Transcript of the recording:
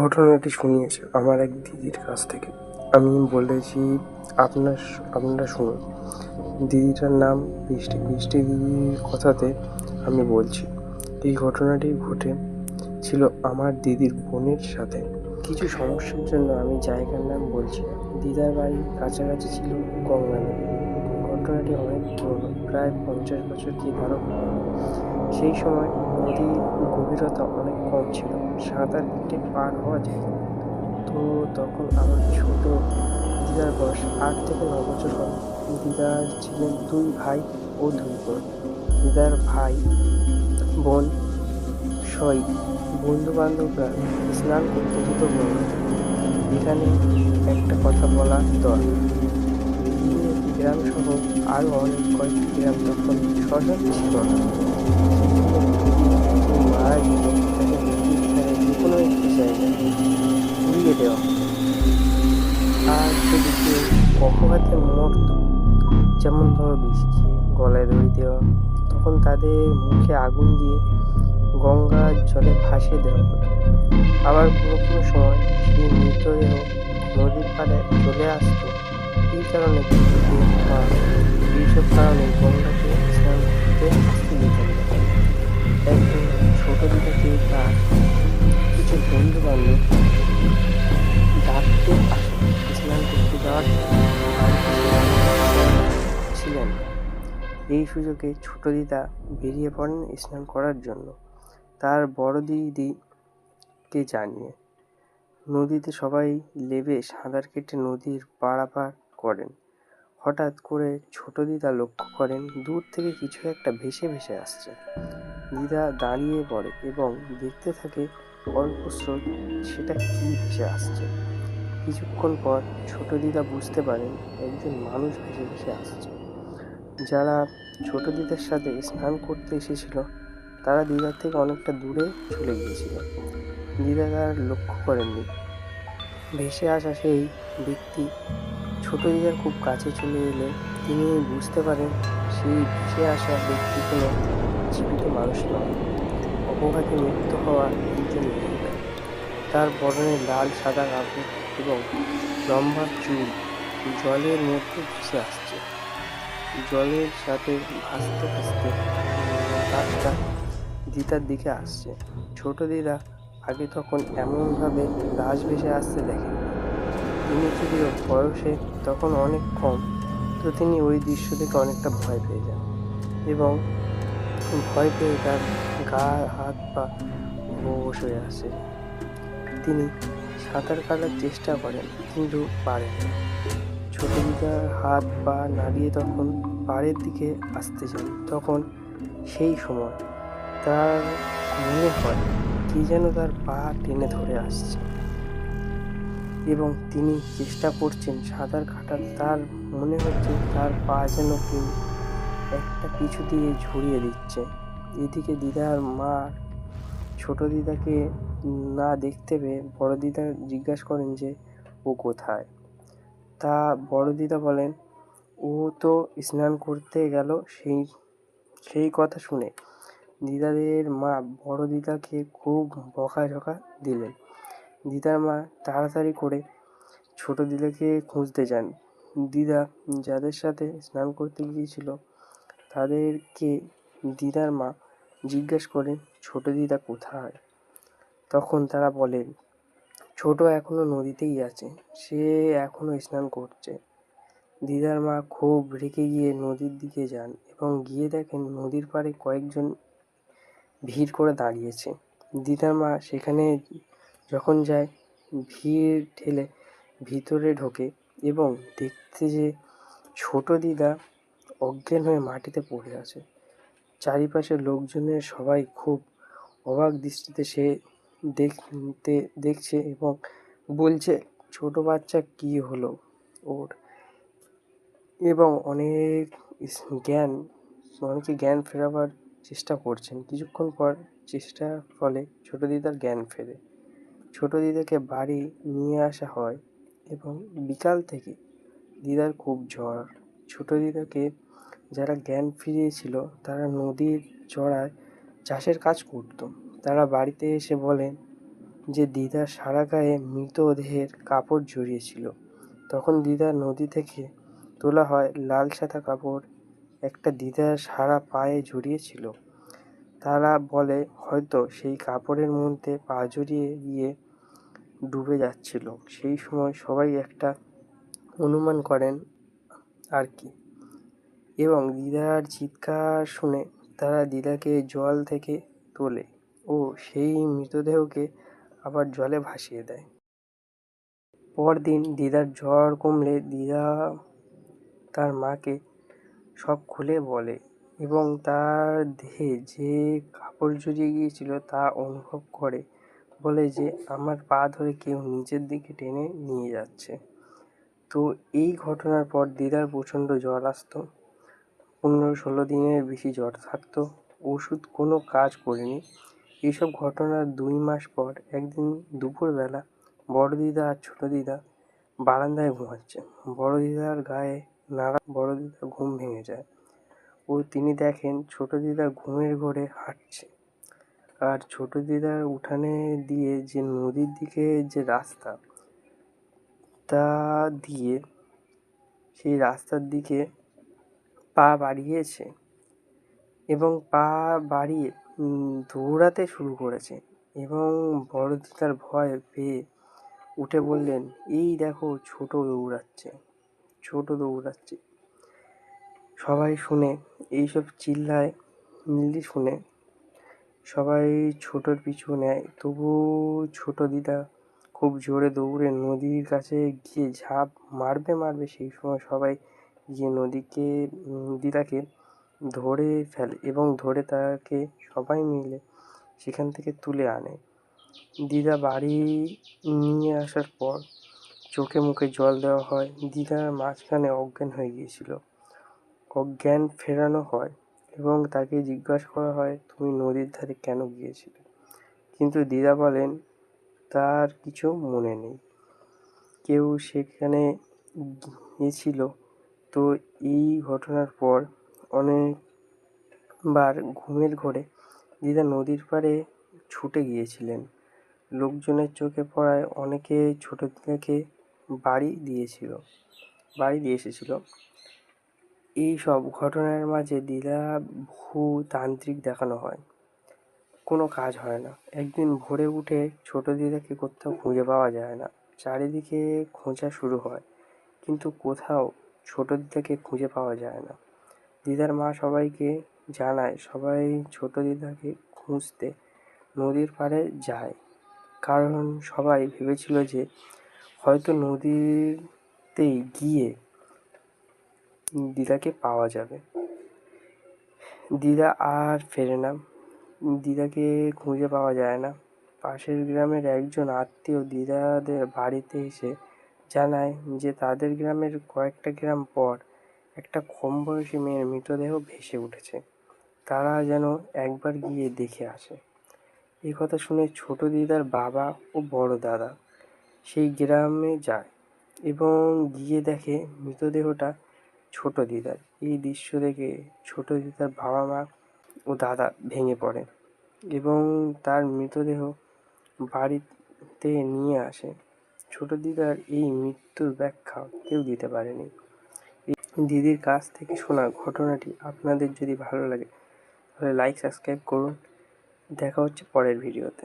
ঘটনাটি শুনিয়েছে আমার এক দিদির কাছ থেকে। আমি বলেছি আপনারা শুনুন। দিদিটার নাম বৃষ্টি। বৃষ্টি দিদির কথাতে আমি বলছি। এই ঘটনাটি ঘটেছিল আমার দিদির বোনের সাথে। কিছু সমস্যার জন্য আমি জায়গার নাম বলছি না। দিদার বাড়ির কাছাকাছি ছিল গঙ্গা নদী। ঘটনাটি অনেক পুরনো, প্রায় 50 বছর কি তারও পুরনো। সেই সময় নদীর গভীরতা অনেক কম ছিল, সাঁতার কেটে পার হওয়া যেত। তো তখন আমার ছোট দিদার বয়স 8 থেকে 9 বছর হবে। দিদার ছিলেন 2 ভাই ও 2 বোন। দিদার ভাই বোন সই বন্ধু বান্ধবরা স্নান করতে যেত গঙ্গাতে। এখানে একটা কথা বলা দরকার, দিদির গ্রাম সহ আরো অনেক কয়েকটি গ্রাম তখন শ্মশান ছিল না। সেই জন্য যদি কেউ মারা যেত তাকে নদীর ধারে যে কোনো একটি জায়গায় পুড়িয়ে দেওয়া হতো। আর যদি কেউ অপঘাতে মরত, যেমন ধরো বিষ খেয়ে গলায় দড়ি দেওয়া, তখন তাদের মুখে আগুন দিয়ে গঙ্গার জলে ভাসিয়ে দেওয়া হতো। আবার কোনো কোনো সময় সেই মৃতদেহ নদীর পাড়ে চলে আসতো। এই কারণে দিদিকে মা এইসব কারণে গঙ্গাতে স্নান করতে আসতে দিতেন না। একদিন ছোট দিদাকে তার কিছু বন্ধু বান্ধব ডাকতে আসে স্নান করতে যাওয়ার জন্য। বাড়িতে স্নান ছিলেন না। এই সুযোগে ছোট দিদা বেরিয়ে পড়েন স্নান করার জন্য তার বড় দিদিকে জানিয়ে। নদীতে সবাই নেমে সাঁতার কেটে নদীর পারাপার করেন। হঠাৎ করে ছোট দিদা লক্ষ্য করেন দূর থেকে কিছু একটা ভেসে ভেসে আসছে। দিদা দাঁড়িয়ে পড়ে এবং দেখতে থাকে অল্প স্রোত সেটা কি ভেসে আসছে। কিছুক্ষণ পর ছোট দিদা বুঝতে পারেন একজন মানুষ ভেসে ভেসে আসছে। যারা ছোট দিদার সাথে স্নান করতে এসেছিল তারা দিদার থেকে অনেকটা দূরে চলে গিয়েছিল। দিদা তার লক্ষ্য করেননি। ভেসে আসা সেই ব্যক্তি ছোট দিদার খুব কাছে চলে এলে তিনি বুঝতে পারেন সেই ভেসে আসা ব্যক্তি কোনো জীবিত মানুষ নয়, অপঘাতে মৃত্যু হওয়া একজন মহিলা। তার পরনে লাল সাদা কাপড় এবং লম্বা চুল জলের মধ্যে ভেসে আসছে। জলের সাথে ভাসতে ভাসতে লাশটা দিদার দিকে আসছে। ছোট দিদা আগে তখন এমনভাবে লাশ ভেসে আসতে দেখেননি। তিনি যদিও বয়সে তখন অনেক কম, তো তিনি ওই দৃশ্য দেখে অনেকটা ভয় পেয়ে যান এবং ভয় পেয়ে তার গা হাত পা অবশ হয়ে আসে। তিনি সাঁতার কাটার চেষ্টা করেন কিন্তু পারেন না। ছোট দিদার হাত পা নাড়িয়ে তখন পাড়ের দিকে আসতে যান, তখন সেই সময় তার মনে হয় কি যেন তার পা টেনে ধরে আসছে এবং তিনি চেষ্টা করছেন সাঁতার কাটার। তার মনে হচ্ছে তার পা যেন কেউ একটা কিছু দিয়ে ঝরিয়ে দিচ্ছে। এদিকে দিদার মা ছোট দিদাকে না দেখতে পেয়ে বড় দিদা জিজ্ঞাসা করেন যে ও কোথায়। তা বড় দিদা বলেন ও তো স্নান করতে গেল। সেই কথা শুনে দিদাদের মা বড় দিদাকে খুব বকাঝকা দিলেন। দিদার মা তাড়াতাড়ি করে ছোট দিদাকে খুঁজতে যান। দিদা যাদের সাথে স্নান করতে গিয়েছিল তাদেরকে দিদার মা জিজ্ঞেস করেন ছোট দিদা কোথায়। তখন তারা বলেন ছোট এখনো নদীতেই আছে, সে এখনো স্নান করছে। দিদার মা খুব রেগে গিয়ে নদীর দিকে যান এবং গিয়ে দেখেন নদীর পাড়ে কয়েকজন ভিড় করে দাঁড়িয়েছে। দিদার মা সেখানে যখন যায় ভিড় ঠেলে ভিতরে ঢোকে এবং দেখতে যে ছোট দিদা অজ্ঞান হয়ে মাটিতে পড়ে আছে। চারিপাশের লোকজনের সবাই খুব অবাক দৃষ্টিতে সে দেখছে এবং বলছে ছোট বাচ্চা কি হলো ওর, এবং অনেকে জ্ঞান ফেরাবার চেষ্টা করছেন। কিছুক্ষণ পর চেষ্টার ফলে ছোট দিদার জ্ঞান ফেরে। ছোট দিদাকে বাড়ি নিয়ে আসা হয় এবং বিকাল থেকে দিদার খুব জ্বর। ছোট দিদাকে যারা জ্ঞান ফিরিয়েছিল তারা নদীর চড়ায় চাষের কাজ করতো। তারা বাড়িতে এসে বলেন যে দিদার সারা গায়ে মৃতদেহের কাপড় জড়িয়েছিল। তখন দিদার নদী থেকে তোলা হয় লাল সাদা কাপড় একটা দিদার সারা পায়ে জড়িয়েছিল। তারা বলে হয়তো সেই কাপড়ের মধ্যে পা জড়িয়ে গিয়ে ডুবে যাচ্ছিল। সেই সময় সবাই একটা অনুমান করেন আর কি, এবং দিদার চিৎকার শুনে তারা দিদাকে জল থেকে তোলে ও সেই মৃতদেহকে আবার জলে ভাসিয়ে দেয়। পরদিন দিদার জ্বর কমলে দিদা তার মাকে সব খুলে বলে এবং তার দেহে যে কাপড় জড়িয়ে গিয়েছিল তা অনুভব করে। বলে যে আমার পা ধরে কেউ নিচের দিকে টেনে নিয়ে যাচ্ছে। তো এই ঘটনার পর দিদার প্রচণ্ড জ্বর আসতো, 15-16 দিনের বেশি জ্বর থাকতো, ওষুধ কোনো কাজ করেনি। এইসব ঘটনার 2 মাস পর একদিন দুপুরবেলা বড় দিদা আর ছোট দিদা বারান্দায় ঘুমাচ্ছে। বড় দিদার গায়ে নাড়া বড় দিদার ঘুম ভেঙে যায় ও তিনি দেখেন ছোট দিদা ঘুমের ঘোরে হাঁটছে। আর ছোট দিদার উঠানে দিয়ে যে নদীর দিকে যে রাস্তা, তা দিয়ে সেই রাস্তার দিকে পা বাড়িয়েছে এবং পা বাড়িয়ে দৌড়াতে শুরু করেছে এবং বড় দিদার ভয় পেয়ে উঠে বললেন, এই দেখো ছোট দৌড়াচ্ছে। সবাই শুনে এইসব চিল্লামিল্লি শুনে সবাই ছোটোর পিছু নেয়। তবু ছোট দিদা খুব জোরে দৌড়ে নদীর কাছে গিয়ে ঝাঁপ মারবে, সেই সময় সবাই গিয়ে দিদাকে ধরে ফেলে এবং ধরে তাকে সবাই মিলে সেখান থেকে তুলে আনে। দিদা বাড়ি নিয়ে আসার পর চোখে মুখে জল দেওয়া হয়। দিদার মাঝখানে অজ্ঞান হয়ে গিয়েছিল, অজ্ঞান ফেরানো হয় এবং তাকে জিজ্ঞাসা করা হয়, তুমি নদীর ধারে কেন গিয়েছিলে? কিন্তু দিদা বলেন তার কিছু মনে নেই, কেউ সেখানে গিয়েছিল। তো এই ঘটনার পর অনেকবার ঘুমের ঘোরে দিদা নদীর পাড়ে ছুটে গিয়েছিলেন। লোকজনের চোখে পড়ায় অনেকে ছোট দিদাকে বাড়ি দিয়ে এসেছিল। এই সব ঘটনার মাঝে দিদা বহু তান্ত্রিক দেখানো হয়, কোনো কাজ হয় না। একদিন ভোরে উঠে ছোট দিদাকে কোথাও খুঁজে পাওয়া যায় না। চারিদিকে খোঁজা শুরু হয়, কিন্তু কোথাও ছোট দিদাকে খুঁজে পাওয়া যায় না। দিদার মা সবাইকে জানায়, সবাই ছোট দিদাকে খুঁজতে নদীর পাড়ে যায়, কারণ সবাই ভেবেছিল যে হয়তো নদীতেই গিয়ে দিদাকে পাওয়া যাবে। দিদা আর ফেরে না, দিদাকে খুঁজে পাওয়া যায় না। পাশের গ্রামের একজন আত্মীয় দিদাদের বাড়িতে এসে জানায় যে তাদের গ্রামের কয়েকটা গ্রাম পর একটা কম বয়সী মেয়ের মৃতদেহ ভেসে উঠেছে, তারা যেন একবার গিয়ে দেখে আসে। এই কথা শুনে ছোট দিদার বাবা ও বড় দাদা সেই গ্রামে যায় এবং গিয়ে দেখে মৃতদেহটা ছোট দিদার। এই দৃশ্য দেখে ছোট দিদার বাবা মা ও দাদা ভেঙে পড়ে এবং তার মৃতদেহ বাড়িতে নিয়ে আসে। ছোট দিদার এই মৃত্যুর ব্যাখ্যা কেউ দিতে পারেনি। দিদির কাছ থেকে শোনা ঘটনাটি আপনাদের যদি ভালো লাগে তাহলে লাইক সাবস্ক্রাইব করুন। দেখা হচ্ছে পরের ভিডিওতে।